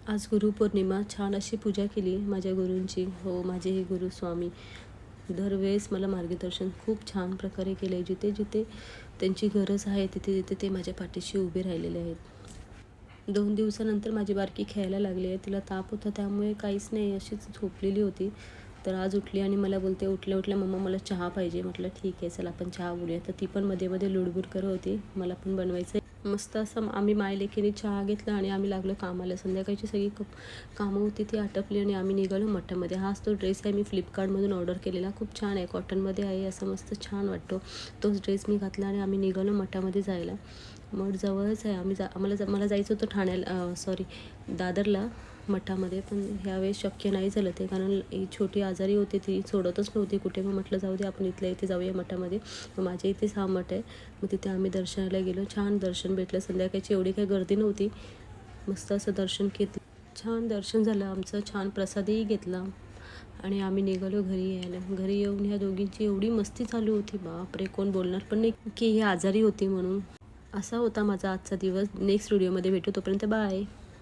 आज गुरुपौर्णिमा, छान अशी पूजा केली माझ्या गुरूंची. हो, माझे हे गुरु स्वामी दरवेळेस मला मार्गदर्शन खूप छान प्रकारे केलं आहे. जिथे-जिथे त्यांची गरज आहे, तिथे-तिथे ते माझ्या पाठीशी उभे राहिलेले आहेत. 2 दिवसानंतर माझी बारकी खेळायला लागली आहे. तिला ताप होता त्यामुळे काहीच नाही, अशीच झोपलेली होती. तर आज उठली आणि मला बोलते, उठल्या-उठल्या "मम्मा मला चहा पाहिजे." म्हटलं ठीक आहे, चला आपण चहा बोलूया. तर ती पण मध्ये-मध्ये लुडबुड करत होती, मला पण बनवायचं आहे. मस्त असं आम्ही मायलेकीने चहा घेतला आणि आम्ही लागलो कामाला. संध्याकाळची सगळी कामं होती ती आटपली आणि आम्ही निघालो मठामध्ये. हाच तो ड्रेस आहे, मी फ्लिपकार्टमधून ऑर्डर केलेला. खूप छान आहे, कॉटनमध्ये आहे, असं मस्त छान वाटतो. तोच ड्रेस मी घातला आणि आम्ही निघालो मठामध्ये जायला. मठ जवळच आहे. मला जायचं होतं ठाण्याला, सॉरी दादरला मठामध्ये, पण ह्यावेळेस शक्य नाही झालं ते, कारण ही छोटी आजारी होती, ती सोडतच नव्हती कुठे. मग म्हटलं जाऊ दे, आपण इथल्या इथे जाऊया मठामध्ये. मग माझ्या इथेच हा मठ आहे. मग तिथे आम्ही दर्शनाला गेलो. छान दर्शन भेटलं. संध्याकाळची एवढी काही गर्दी नव्हती. मस्त असं दर्शन घेतलं. छान दर्शन झालं आमचं. छान प्रसादही घेतला आणि आम्ही निघालो घरी यायला. घरी येऊन ह्या दोघींची एवढी मस्ती चालू होती, बापरे, कोण बोलणार पण नाही की ही आजारी होती म्हणून. असा होता माझा आजचा दिवस. नेक्स्ट व्हिडिओमध्ये भेटू, तोपर्यंत बाय.